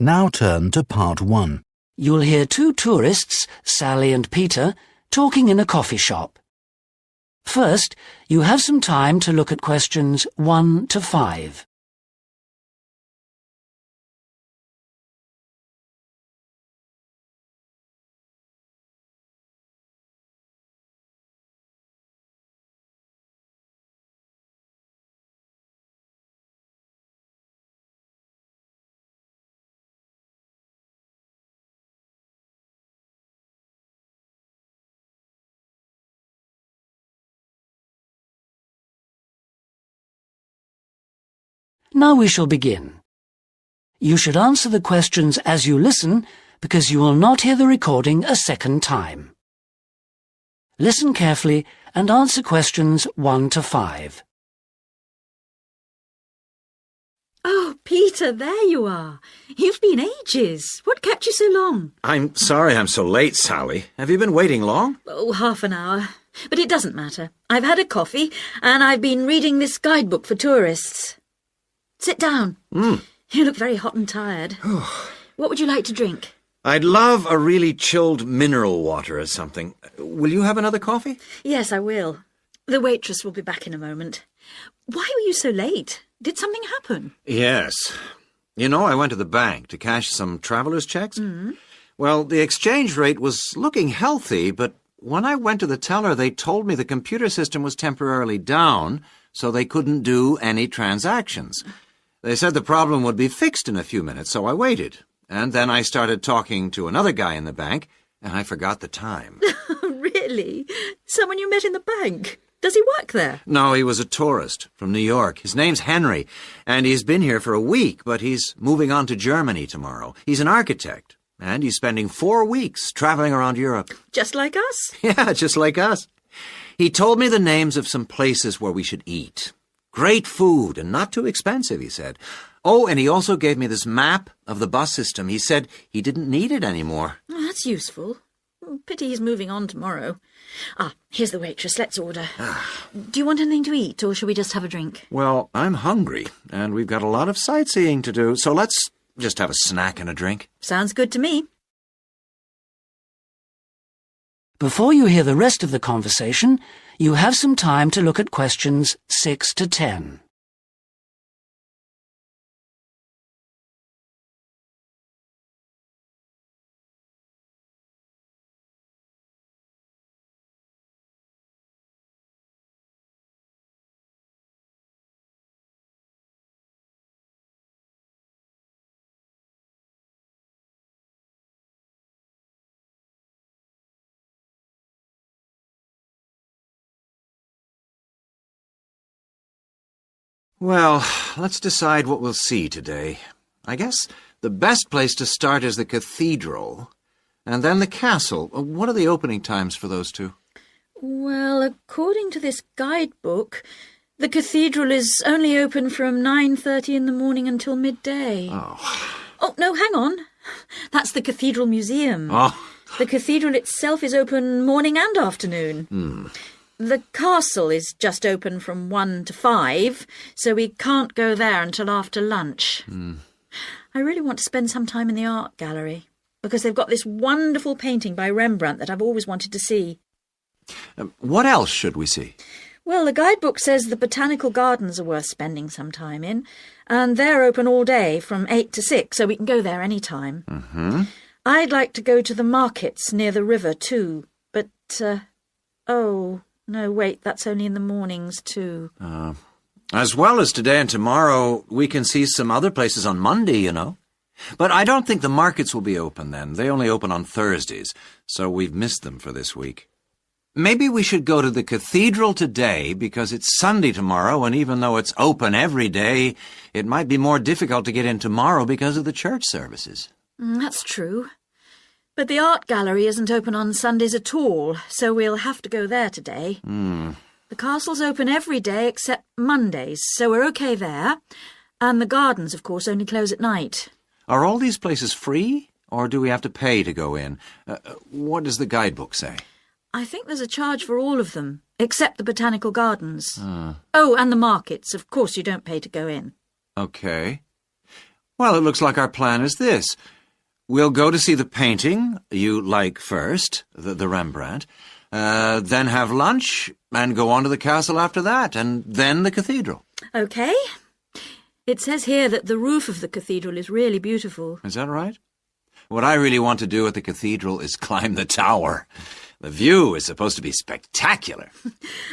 Now turn to part 1. You'll hear two tourists, Sally and Peter, talking in a coffee shop. First, you have some time to look at questions 1 to 5. Now we shall begin. You should answer the questions as you listen, because you will not hear the recording a second time. Listen carefully and answer questions 1 to 5. Oh, Peter, there you are. You've been ages. What kept you so long? I'm sorry I'm so late, Sally. Have you been waiting long? Oh, half an hour. But it doesn't matter. I've had a coffee, and I've been reading this guidebook for tourists. Sit down. You look very hot and tired. What would you like to drink? I'd love a really chilled mineral water or something. Will you have another coffee? Yes, I will. The waitress will be back in a moment. Why were you so late? Did something happen? Yes. You know, I went to the bank to cash some traveller's checks. Well, the exchange rate was looking healthy, but when I went to the teller, they told me the computer system was temporarily down, so they couldn't do any transactions. They said the problem would be fixed in a few minutes, so I waited. And then I started talking to another guy in the bank, and I forgot the time. Really? Someone you met in the bank? Does he work there? No, he was a tourist from New York. His name's Henry, and he's been here for a week, but he's moving on to Germany tomorrow. He's an architect, and he's spending 4 weeks traveling around Europe. Just like us? Yeah, just like us. He told me the names of some places where we should eat. Great food and not too expensive, he said. Oh, and he also gave me this map of the bus system. He said he didn't need it anymore. Oh, that's useful. Pity he's moving on tomorrow. Here's the waitress. Let's order. Do you want anything to eat, or shall we just have a drink? Well, I'm hungry, and we've got a lot of sightseeing to do, so let's just have a snack and a drink. Sounds good to me. Before you hear the rest of the conversation, you have some time to look at questions 6 to 10. Well, let's decide what we'll see today. I guess the best place to start is the cathedral, and then the castle. What are the opening times for those two? Well, according to this guidebook, the cathedral is only open from 9:30 in the morning until midday. Oh, no, hang on. That's the Cathedral Museum. The cathedral itself is open morning and afternoon. The castle is just open from 1 to 5, so we can't go there until after lunch. I really want to spend some time in the art gallery, because they've got this wonderful painting by Rembrandt that I've always wanted to see. What else should we see? Well, the guidebook says the botanical gardens are worth spending some time in, and they're open all day from 8 to 6, so we can go there any time. I'd like to go to the markets near the river too, but, no, wait, that's only in the mornings too. As well as today and tomorrow, we can see some other places on Monday, you know. But I don't think the markets will be open then. They only open on Thursdays, so we've missed them for this week. Maybe we should go to the cathedral today because it's Sunday tomorrow, and even though it's open every day, it might be more difficult to get in tomorrow because of the church services. That's true. But the art gallery isn't open on Sundays at all, so we'll have to go there today. The castle's open every day except Mondays, so we're okay there. And the gardens, of course, only close at night. Are all these places free, or do we have to pay to go in? What does the guidebook say? I think there's a charge for all of them, except the botanical gardens. Oh, and the markets. Of course you don't pay to go in. Okay. Well, it looks like our plan is this. We'll go to see the painting you like first, the Rembrandt, then have lunch and go on to the castle after that, and then the cathedral. OK. It says here that the roof of the cathedral is really beautiful. Is that right? What I really want to do at the cathedral is climb the tower. The view is supposed to be spectacular.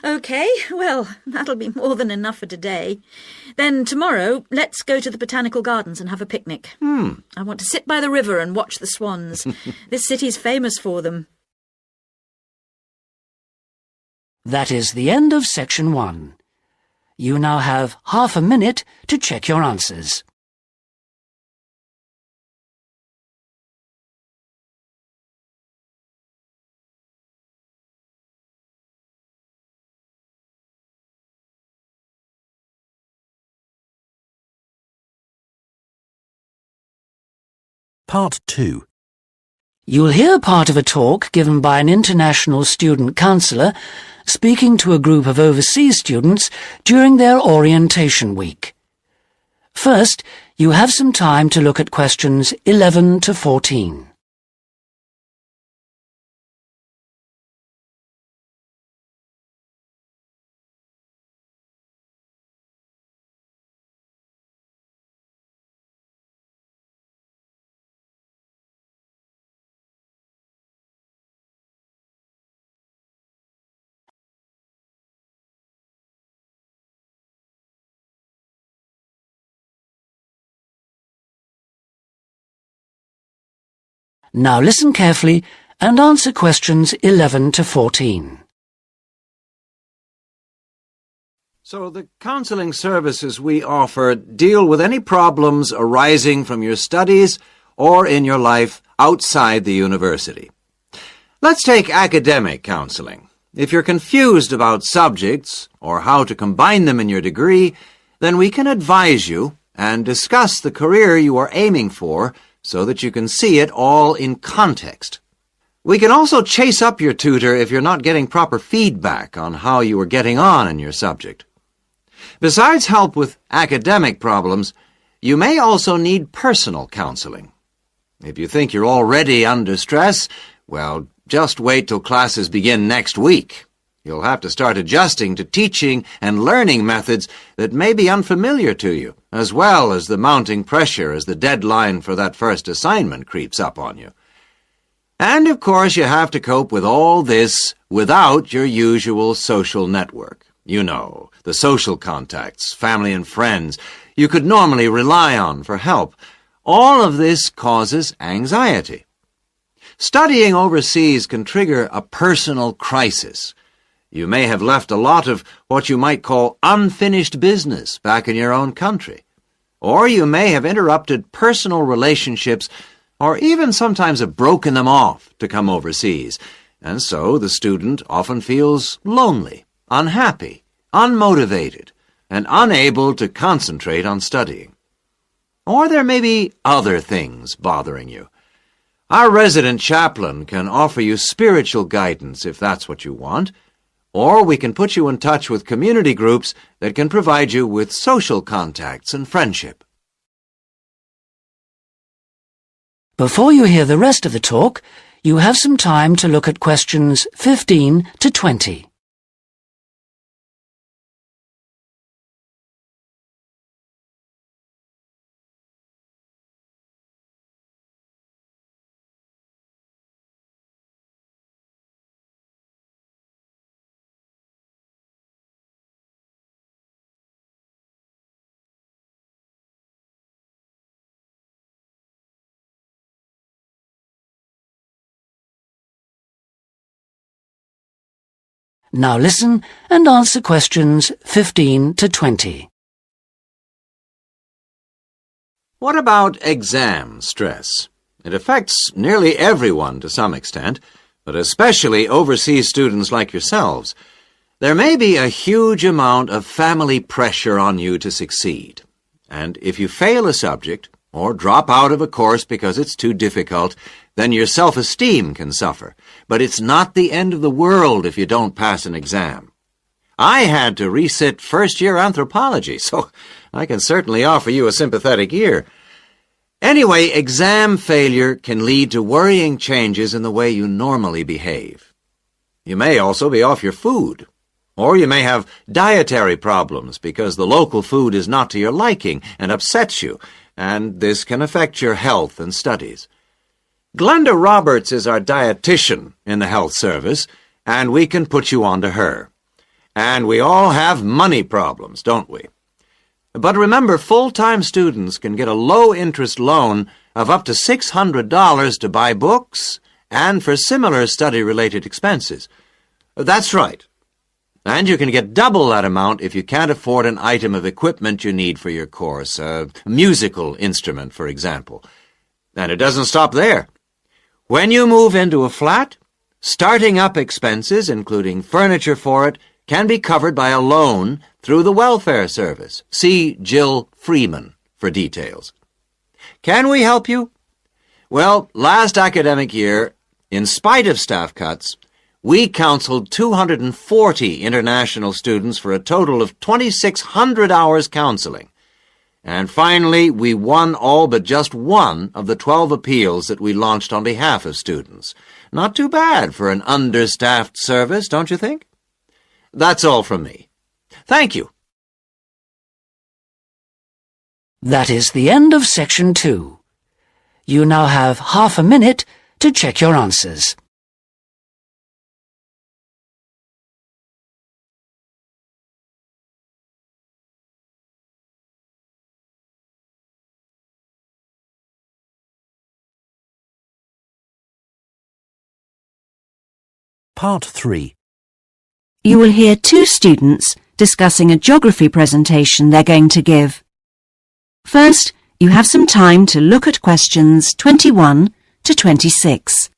OK, well, that'll be more than enough for today. Then tomorrow, let's go to the botanical gardens and have a picnic. I want to sit by the river and watch the swans. This city's famous for them. That is the end of section 1. You now have half a minute to check your answers. Part 2. You'll hear part of a talk given by an international student counsellor speaking to a group of overseas students during their orientation week. First, you have some time to look at questions 11 to 14. Now listen carefully and answer questions 11 to 14. So the counseling services we offer deal with any problems arising from your studies or in your life outside the university. Let's take academic counseling. If you're confused about subjects or how to combine them in your degree, then we can advise you and discuss the career you are aiming for so that you can see it all in context. We can also chase up your tutor if you're not getting proper feedback on how you are getting on in your subject. Besides help with academic problems, you may also need personal counseling. If you think you're already under stress, well, just wait till classes begin next week. You'll have to start adjusting to teaching and learning methods that may be unfamiliar to you, as well as the mounting pressure as the deadline for that first assignment creeps up on you. And, of course, you have to cope with all this without your usual social network. You know, the social contacts, family and friends you could normally rely on for help. All of this causes anxiety. Studying overseas can trigger a personal crisis. You may have left a lot of what you might call unfinished business back in your own country. Or you may have interrupted personal relationships or even sometimes have broken them off to come overseas. And so the student often feels lonely, unhappy, unmotivated, and unable to concentrate on studying. Or there may be other things bothering you. Our resident chaplain can offer you spiritual guidance if that's what you want, or we can put you in touch with community groups that can provide you with social contacts and friendship. Before you hear the rest of the talk, you have some time to look at questions 15 to 20. Now listen and answer questions 15 to 20. What about exam stress? It affects nearly everyone to some extent, but especially overseas students like yourselves. There may be a huge amount of family pressure on you to succeed. And if you fail a subject, or drop out of a course because it's too difficult, then your self-esteem can suffer. But it's not the end of the world if you don't pass an exam. I had to resit first-year anthropology, so I can certainly offer you a sympathetic ear. Anyway, exam failure can lead to worrying changes in the way you normally behave. You may also be off your food, or you may have dietary problems because the local food is not to your liking and upsets you, and this can affect your health and studies. Glenda Roberts is our dietitian in the health service, and we can put you on to her. And we all have money problems, don't we? But remember, full-time students can get a low-interest loan of up to $600 to buy books and for similar study-related expenses. That's right. And you can get double that amount if you can't afford an item of equipment you need for your course, a musical instrument, for example. And it doesn't stop there. When you move into a flat, starting up expenses, including furniture for it, can be covered by a loan through the welfare service. See Jill Freeman for details. Can we help you? Well, last academic year, in spite of staff cuts, we counseled 240 international students for a total of 2,600 hours counseling. And finally, we won all but just one of the 12 appeals that we launched on behalf of students. Not too bad for an understaffed service, don't you think? That's all from me. Thank you. That is the end of Section 2. You now have half a minute to check your answers. Part 3. You will hear two students discussing a geography presentation they're going to give. First, you have some time to look at questions 21 to 26.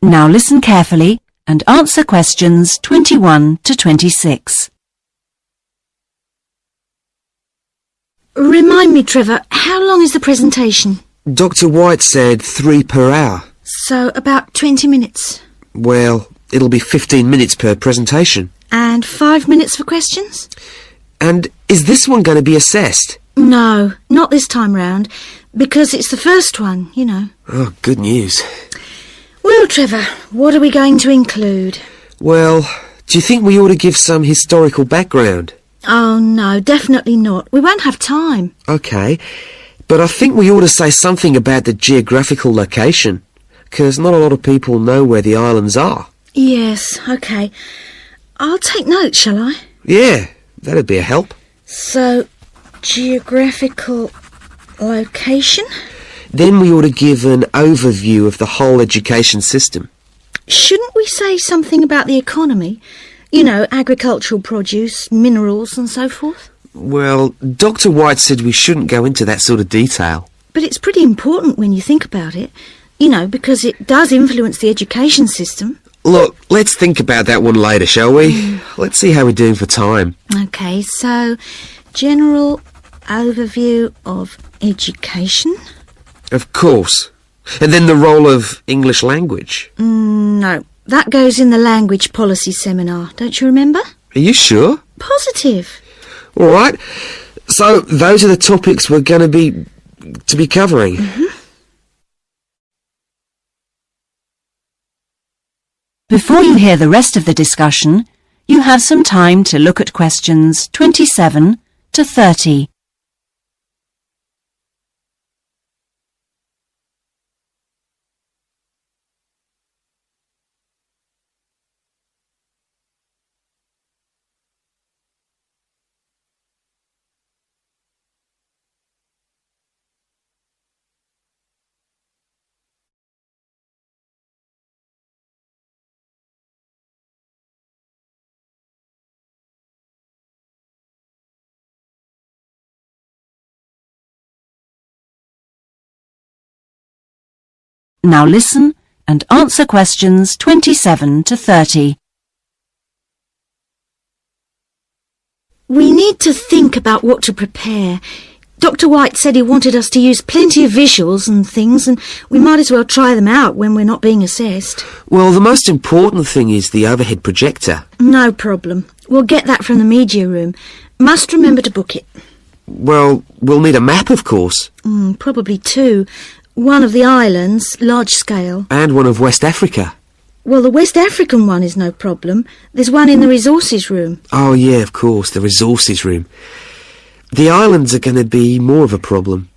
Now listen carefully and answer questions 21 to 26. Remind me, Trevor, how long is the presentation? Dr. White said 3 per hour. So, about 20 minutes. Well, it'll be 15 minutes per presentation. And 5 minutes for questions? And is this one going to be assessed? No, not this time round, because it's the first one, you know. Oh, good news. Well, Trevor, what are we going to include? Well, do you think we ought to give some historical background? Oh, no, definitely not. We won't have time. OK, but I think we ought to say something about the geographical location, because not a lot of people know where the islands are. Yes, OK. I'll take notes, shall I? Yeah, that'd be a help. So, geographical location? Then we ought to give an overview of the whole education system. Shouldn't we say something about the economy? You know, agricultural produce, minerals and so forth? Well, Dr. White said we shouldn't go into that sort of detail. But it's pretty important when you think about it. You know, because it does influence the education system. Look, let's think about that one later, shall we? Let's see how we're doing for time. OK, so, general overview of education. Of course. And then the role of English language. No, that goes in the language policy seminar, don't you remember? Are you sure? Positive. All right. So those are the topics we're going to be covering. Before you hear the rest of the discussion, you have some time to look at questions 27 to 30. Now listen and answer questions 27 to 30. We need to think about what to prepare. Dr. White said he wanted us to use plenty of visuals and things, and we might as well try them out when we're not being assessed. Well, the most important thing is the overhead projector. No problem. We'll get that from the media room. Must remember to book it. Well, we'll need a map, of course. Probably two. One of the islands, large scale. And one of West Africa. Well, the West African one is no problem. There's one in the resources room. Oh, yeah, of course, the resources room. The islands are going to be more of a problem.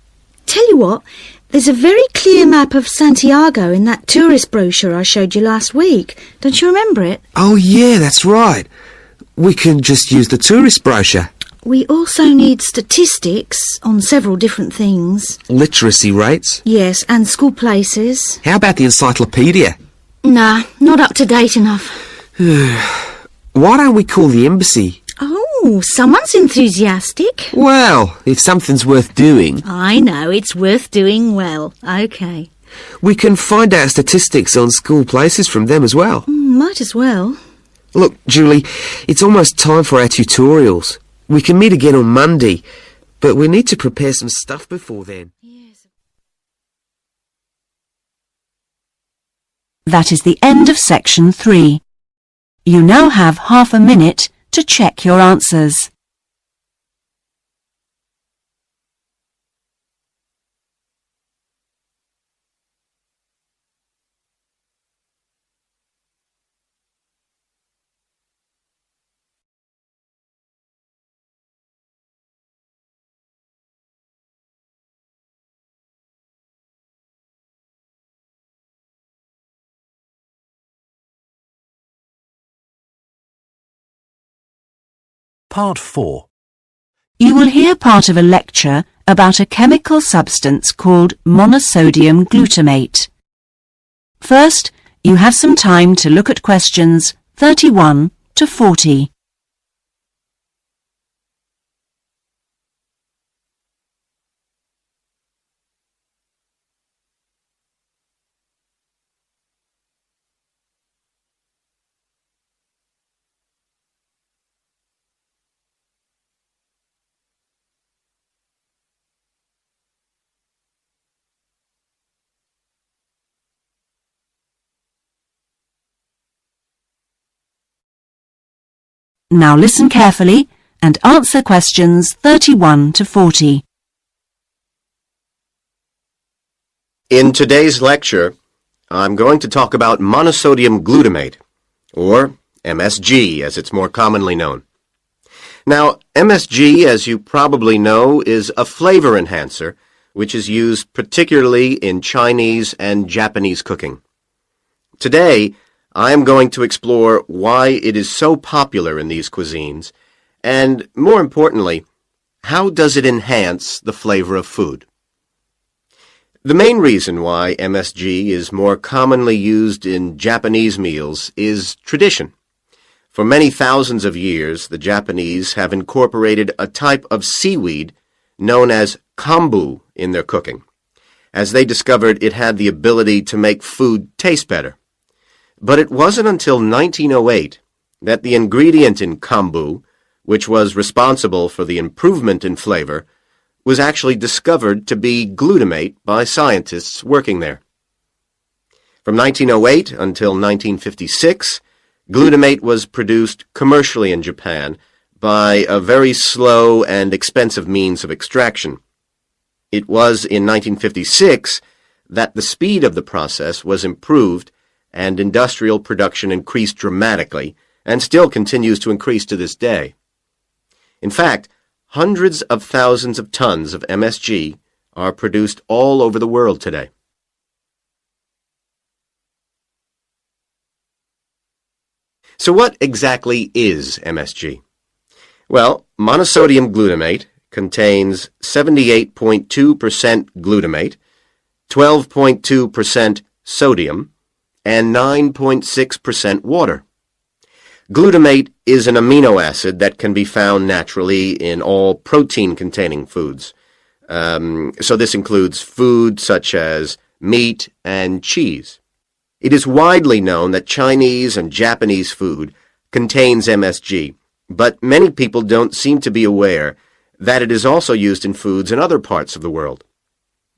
Tell you what, there's a very clear map of Santiago in that tourist brochure I showed you last week. Don't you remember it? Oh, yeah, that's right. We can just use the tourist brochure. We also need statistics on several different things. Literacy rates. Yes, and school places. How about the encyclopedia? Nah, not up to date enough. Why don't we call the embassy? Oh, someone's enthusiastic. Well, if something's worth doing. I know, it's worth doing well. OK. We can find out statistics on school places from them as well. Might as well. Look, Julie, it's almost time for our tutorials. We can meet again on Monday, but we need to prepare some stuff before then. Yes. That is the end of section 3. You now have half a minute to check your answers. Part 4. You will hear part of a lecture about a chemical substance called monosodium glutamate. First, you have some time to look at questions 31 to 40. Now listen carefully and answer questions 31 to 40. In today's lecture, I'm going to talk about monosodium glutamate, or MSG as it's more commonly known. Now, MSG, as you probably know, is a flavor enhancer which is used particularly in Chinese and Japanese cooking. Today, I am going to explore why it is so popular in these cuisines, and, more importantly, how does it enhance the flavor of food. The main reason why MSG is more commonly used in Japanese meals is tradition. For many thousands of years, the Japanese have incorporated a type of seaweed known as kombu in their cooking, as they discovered it had the ability to make food taste better. But it wasn't until 1908 that the ingredient in kombu, which was responsible for the improvement in flavor, was actually discovered to be glutamate by scientists working there. From 1908 until 1956, glutamate was produced commercially in Japan by a very slow and expensive means of extraction. It was in 1956 that the speed of the process was improved and industrial production increased dramatically, and still continues to increase to this day. In fact, hundreds of thousands of tons of MSG are produced all over the world today. So what exactly is MSG? Well, monosodium glutamate contains 78.2% glutamate, 12.2% sodium, and 9.6% water. Glutamate is an amino acid that can be found naturally in all protein-containing foods. So this includes food such as meat, and cheese. It is widely known that Chinese and Japanese food contains MSG, but many people don't seem to be aware that it is also used in foods in other parts of the world.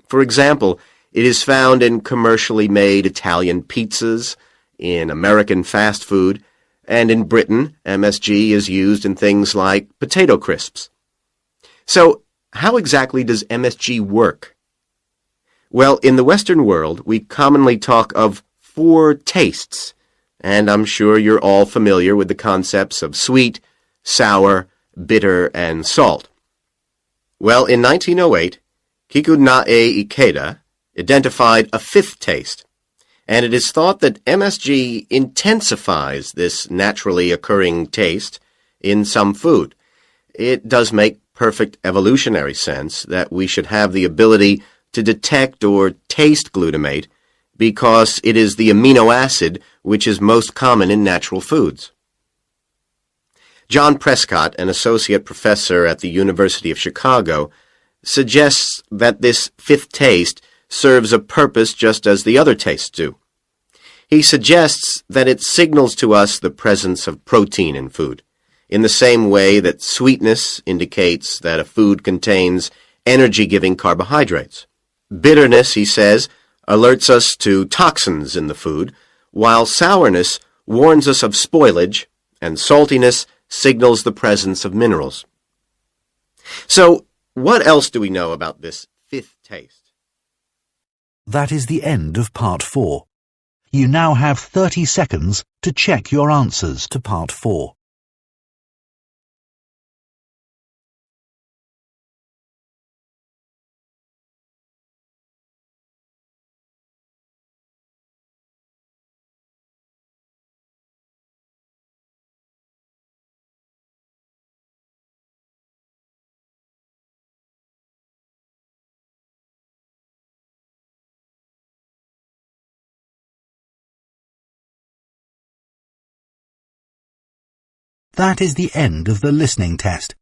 For example, it is found in commercially made Italian pizzas, in American fast food, and in Britain, MSG is used in things like potato crisps. So, how exactly does MSG work? Well, in the Western world, we commonly talk of 4 tastes, and I'm sure you're all familiar with the concepts of sweet, sour, bitter, and salt. Well, in 1908, Kikunae Ikeda identified a 5th taste, and it is thought that MSG intensifies this naturally occurring taste in some food. It does make perfect evolutionary sense that we should have the ability to detect or taste glutamate because it is the amino acid which is most common in natural foods. John Prescott, an associate professor at the University of Chicago, suggests that this 5th taste serves a purpose just as the other tastes do. He suggests that it signals to us the presence of protein in food, in the same way that sweetness indicates that a food contains energy-giving carbohydrates. Bitterness, he says, alerts us to toxins in the food, while sourness warns us of spoilage, and saltiness signals the presence of minerals. So, what else do we know about this 5th taste? That is the end of Part 4. You now have 30 seconds to check your answers to Part 4. That is the end of the listening test.